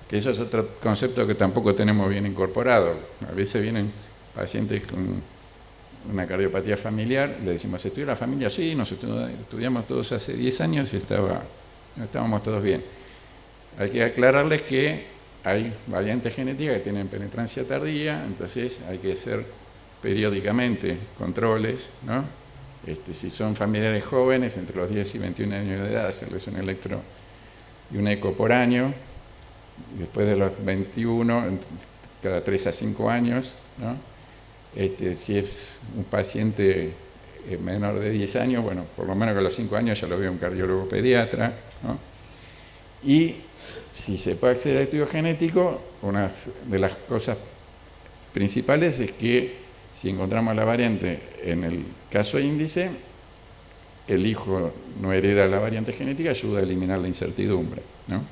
Que eso es otro concepto que tampoco tenemos bien incorporado. A veces vienen pacientes con una cardiopatía familiar, le decimos, ¿estudió la familia? Sí, nos estudiamos todos hace 10 años y estábamos todos bien. Hay que aclararles que hay variantes genéticas que tienen penetrancia tardía, entonces hay que hacer periódicamente controles, ¿no? Si son familiares jóvenes, entre los 10 y 21 años de edad, hacerles un electro y un eco por año. Después de los 21, cada 3 a 5 años, ¿no? Si es un paciente menor de 10 años, bueno, por lo menos que a los 5 años ya lo ve un cardiólogo pediatra, ¿no? Y si se puede acceder al estudio genético, una de las cosas principales es que si encontramos la variante en el caso índice, el hijo no hereda la variante genética, ayuda a eliminar la incertidumbre, ¿no?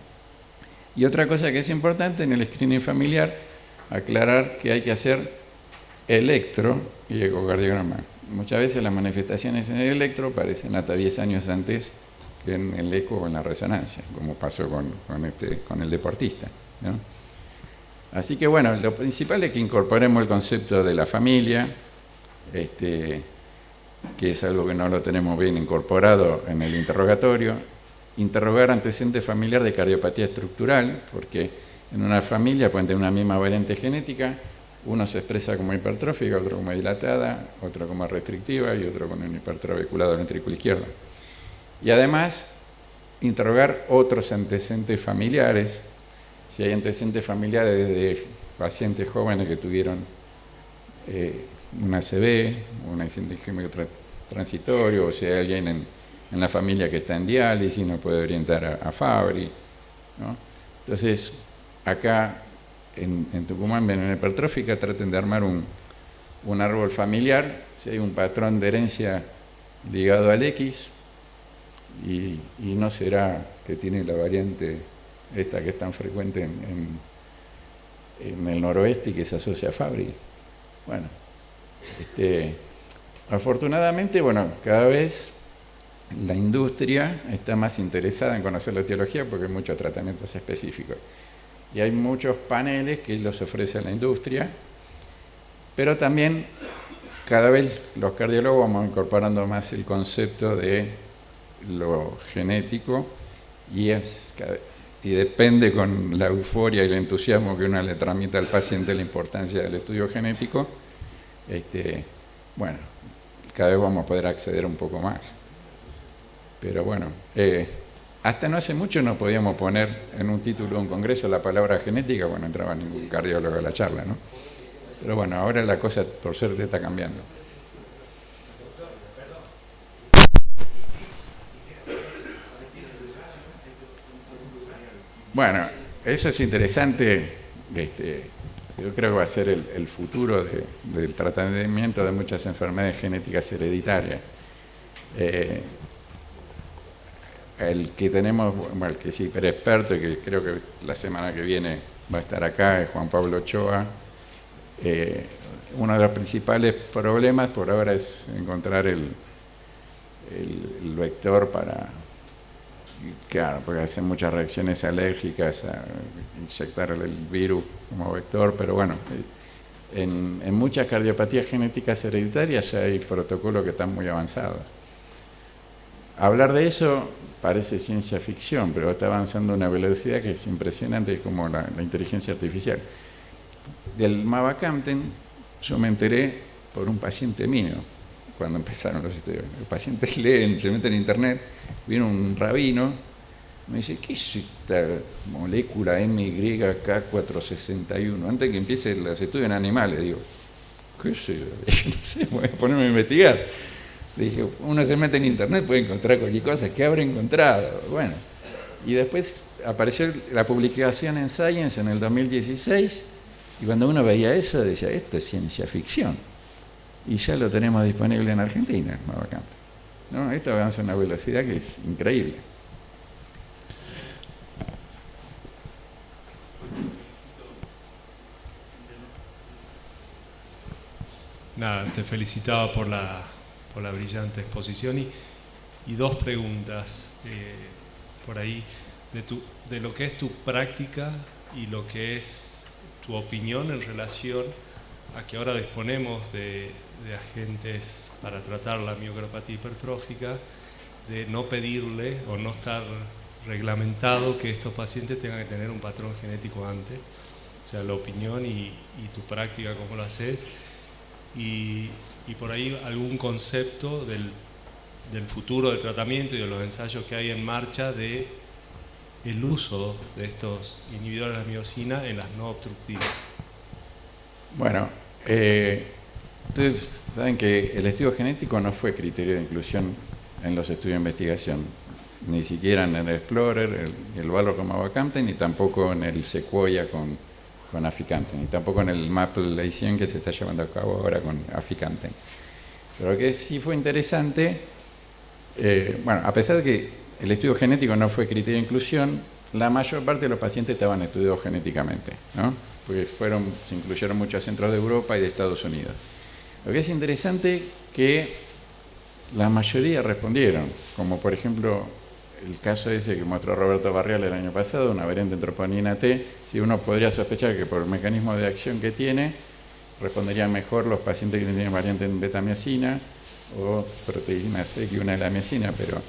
Y otra cosa que es importante en el screening familiar, aclarar que hay que hacer electro y ecocardiograma. Muchas veces las manifestaciones en el electro aparecen hasta 10 años antes que en el eco o en la resonancia, como pasó con el deportista, ¿no? Así que bueno, lo principal es que incorporemos el concepto de la familia, que es algo que no lo tenemos bien incorporado en el interrogatorio. Interrogar antecedente familiar de cardiopatía estructural, porque en una familia pueden tener una misma variante genética, uno se expresa como hipertrófica, otro como dilatada, otro como restrictiva y otro con un hipertrabeculado del ventrículo izquierdo. Y además, interrogar otros antecedentes familiares, si hay antecedentes familiares de pacientes jóvenes que tuvieron una ACV, un accidente isquémico transitorio, o si hay alguien en la familia que está en diálisis, nos puede orientar a Fabry, ¿no? Entonces, acá en Tucumán, en hipertrófica, traten de armar un árbol familiar, si hay un patrón de herencia ligado al X, y no será que tiene la variante esta que es tan frecuente en el noroeste y que se asocia a Fabry. Bueno, afortunadamente, bueno, cada vez la industria está más interesada en conocer la etiología porque hay muchos tratamientos específicos. Y hay muchos paneles que los ofrece la industria, pero también cada vez los cardiólogos vamos incorporando más el concepto de lo genético y depende con la euforia y el entusiasmo que uno le transmite al paciente la importancia del estudio genético, bueno, cada vez vamos a poder acceder un poco más. Pero bueno, hasta no hace mucho no podíamos poner en un título de un congreso la palabra genética, bueno, entraba ningún cardiólogo a la charla, ¿no? Pero bueno, ahora la cosa, por suerte, está cambiando. Bueno, eso es interesante. Yo creo que va a ser el futuro del tratamiento de muchas enfermedades genéticas hereditarias. El que tenemos, bueno, el que es hiperexperto y que creo que la semana que viene va a estar acá, es Juan Pablo Ochoa. Uno de los principales problemas por ahora es encontrar el vector para, claro, porque hacen muchas reacciones alérgicas a inyectar el virus como vector, pero bueno, en muchas cardiopatías genéticas hereditarias ya hay protocolos que están muy avanzados. Hablar de eso parece ciencia ficción, pero está avanzando a una velocidad que es impresionante, como la inteligencia artificial. Del mavacamten yo me enteré por un paciente mío, cuando empezaron los estudios. Los pacientes leen, se meten en internet, viene un rabino, me dice, ¿qué es esta molécula MYK461? Antes que empiece los estudios en animales, digo, ¿Qué sé yo? Dije, no sé, voy a ponerme a investigar. Dije, uno se mete en internet, puede encontrar cualquier cosa. ¿Qué habré encontrado? Bueno, y después apareció la publicación en Science en el 2016, y cuando uno veía eso, decía, esto es ciencia ficción. Y ya lo tenemos disponible en Argentina, Mavacamten, ¿no? Esto avanza a una velocidad que es increíble. Nada, te felicitaba por la brillante exposición y dos preguntas por ahí de lo que es tu práctica y lo que es tu opinión en relación a que ahora disponemos de agentes para tratar la miocardopatía hipertrófica, de no pedirle o no estar reglamentado que estos pacientes tengan que tener un patrón genético antes. O sea, la opinión y tu práctica, cómo lo haces. Y por ahí algún concepto del futuro del tratamiento y de los ensayos que hay en marcha de el uso de estos inhibidores de la miosina en las no obstructivas. Bueno, ustedes saben que el estudio genético no fue criterio de inclusión en los estudios de investigación, ni siquiera en el Explorer, el Valor con Mavacamten, ni tampoco en el Sequoia con aficamten, y tampoco en el Maple A100 que se está llevando a cabo ahora con aficamten. Pero que sí fue interesante, bueno, a pesar de que el estudio genético no fue criterio de inclusión, la mayor parte de los pacientes estaban estudiados genéticamente, ¿no? Porque se incluyeron muchos centros de Europa y de Estados Unidos. Lo que es interesante que la mayoría respondieron, como por ejemplo el caso ese que mostró Roberto Barrial el año pasado, una variante en troponina T. Si uno podría sospechar que por el mecanismo de acción que tiene, responderían mejor los pacientes que tienen variante en betamiosina o proteína C que una de la miosina, pero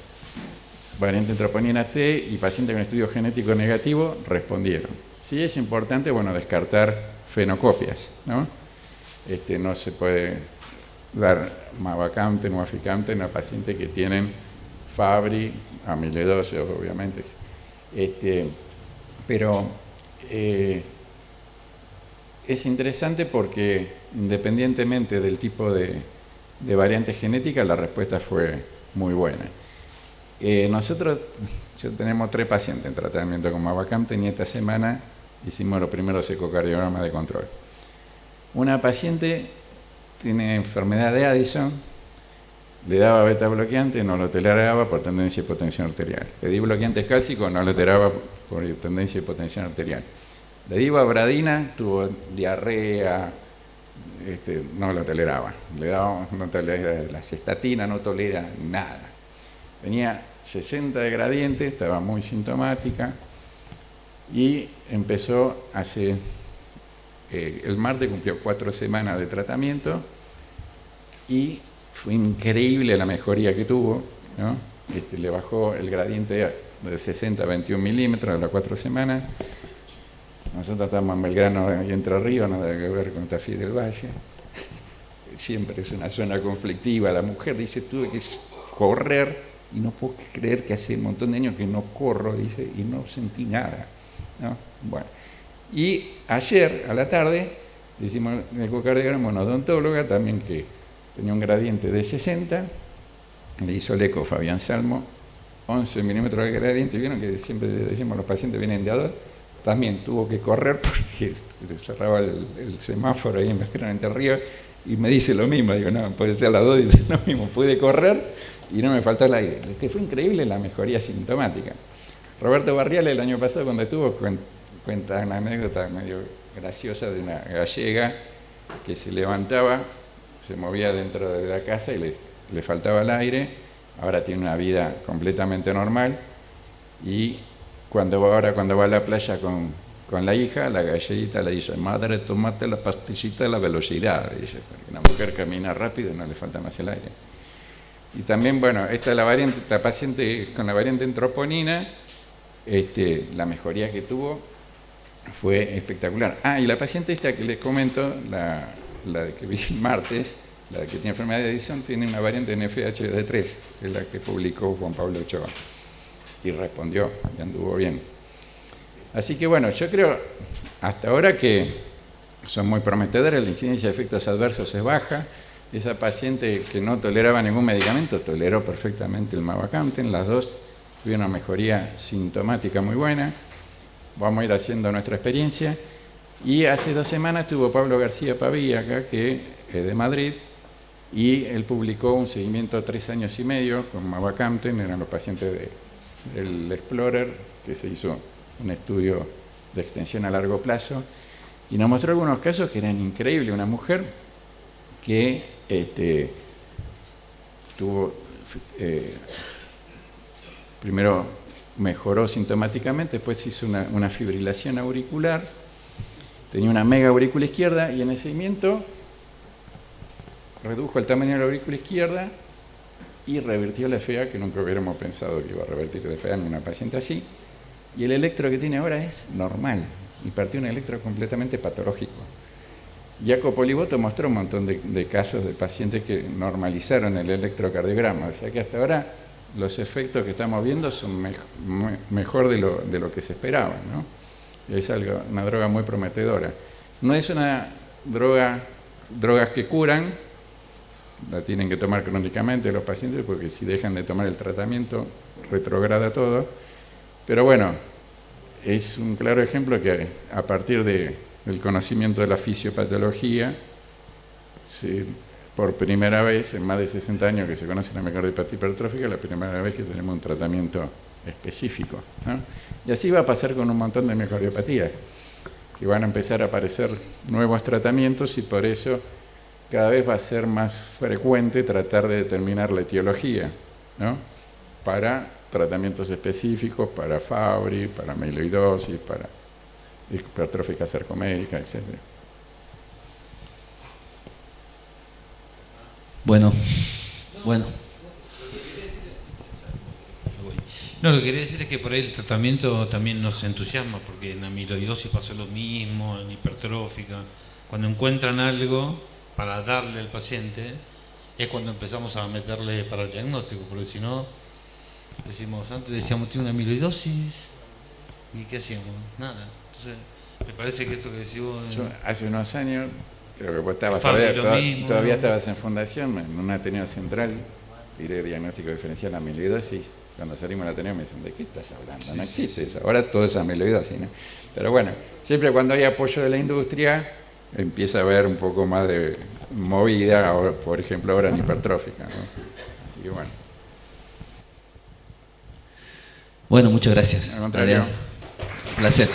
variante en troponina T y pacientes con estudio genético negativo respondieron. Sí es importante, bueno, descartar fenocopias, ¿no? No se puede dar Mavacamten o aficamten a pacientes que tienen Fabry, amiloidosis, obviamente. Pero es interesante porque independientemente del tipo de variante genética, la respuesta fue muy buena. Nosotros tenemos 3 pacientes en tratamiento con Mavacamten y esta semana hicimos los primeros ecocardiogramas de control. Una paciente tiene enfermedad de Addison, le daba beta bloqueante, no lo toleraba por tendencia de hipotensión arterial. Le di bloqueantes cálcicos, no lo toleraba por tendencia de hipotensión arterial. Le di abradina, tuvo diarrea, no lo toleraba. Le daba, no tolera la cestatina, no tolera nada. Tenía 60 de gradiente, estaba muy sintomática y empezó el martes cumplió 4 semanas de tratamiento y fue increíble la mejoría que tuvo, ¿no? Le bajó el gradiente de 60 a 21 milímetros a las 4 semanas. Nosotros estamos en Belgrano y Entre Ríos, nada que ver con Tafí del Valle. Siempre es una zona conflictiva. La mujer dice, tuve que correr y no puedo creer que hace un montón de años que no corro, dice, y no sentí nada, ¿no? Bueno, y ayer a la tarde le hicimos el ecocardiograma a una odontóloga también que tenía un gradiente de 60, le hizo el eco Fabián Salmo, 11 milímetros de gradiente, y vieron que siempre decimos los pacientes vienen de A2, también tuvo que correr porque se cerraba el semáforo ahí en Belgrano Entre Ríos, y me dice lo mismo, digo, no, puede ser a las 2, dice lo mismo, pude correr y no me faltó el aire, que fue increíble la mejoría sintomática. Roberto Barrial el año pasado cuando estuvo cuenta una anécdota medio graciosa de una gallega que se levantaba, se movía dentro de la casa y le faltaba el aire, ahora tiene una vida completamente normal y cuando va a la playa con la hija, la galleguita le dice, madre, tómate la pastillita de la velocidad, dice, porque una mujer camina rápido y no le falta más el aire. Y también, bueno, esta es la paciente con la variante en troponina, la mejoría que tuvo fue espectacular. Y la paciente esta que les comento, la que vi el martes, la que tiene enfermedad de Addison, tiene una variante en FHD3, que es la que publicó Juan Pablo Ochoa. Y respondió, y anduvo bien. Así que bueno, yo creo hasta ahora que son muy prometedoras, la incidencia de efectos adversos es baja. Esa paciente que no toleraba ningún medicamento toleró perfectamente el mavacamten, las dos tuvieron una mejoría sintomática muy buena. Vamos a ir haciendo nuestra experiencia. Y hace 2 semanas estuvo Pablo García Pavía acá, que es de Madrid, y él publicó un seguimiento 3 años y medio con mavacamten, eran los pacientes del Explorer, que se hizo un estudio de extensión a largo plazo, y nos mostró algunos casos que eran increíbles. Una mujer que tuvo, primero mejoró sintomáticamente, después hizo una fibrilación auricular, tenía una mega aurícula izquierda y en el seguimiento redujo el tamaño de la aurícula izquierda y revirtió la FA, que nunca hubiéramos pensado que iba a revertir la FA en una paciente así. Y el electro que tiene ahora es normal y partió un electro completamente patológico. Jacopo Olivoto mostró un montón de casos de pacientes que normalizaron el electrocardiograma, o sea que hasta ahora los efectos que estamos viendo son mejor de lo que se esperaba, ¿no? Es una droga muy prometedora. No es una drogas que curan, la tienen que tomar crónicamente los pacientes porque si dejan de tomar el tratamiento retrograda todo, pero bueno, es un claro ejemplo que a partir del conocimiento de la fisiopatología, por primera vez en más de 60 años que se conoce la miocardiopatía hipertrófica, la primera vez que tenemos un tratamiento específico, ¿no? Y así va a pasar con un montón de miocardiopatías, que van a empezar a aparecer nuevos tratamientos y por eso cada vez va a ser más frecuente tratar de determinar la etiología, ¿no? Para tratamientos específicos, para Fabry, para amiloidosis, para hipertrófica sarcomérica, etc. Bueno. No, lo que quería decir es que por ahí el tratamiento también nos entusiasma, porque en amiloidosis pasó lo mismo, en hipertrófica. Cuando encuentran algo para darle al paciente, es cuando empezamos a meterle para el diagnóstico, porque si no, antes decíamos, tiene una amiloidosis, ¿y qué hacíamos? Nada. Entonces, me parece que esto que decís vos... Yo hace unos años, creo que vos estabas todavía estabas en fundación, en un Ateneo Central, tiré diagnóstico diferencial de amiloidosis. Cuando salimos al Ateneo me dicen, ¿de qué estás hablando? No existe eso. Ahora todo es amiloidosis, ¿no? Pero bueno, siempre cuando hay apoyo de la industria, empieza a haber un poco más de movida, por ejemplo, ahora en hipertrófica, ¿no? Así que bueno. Bueno, muchas gracias. Al contrario. Un placer.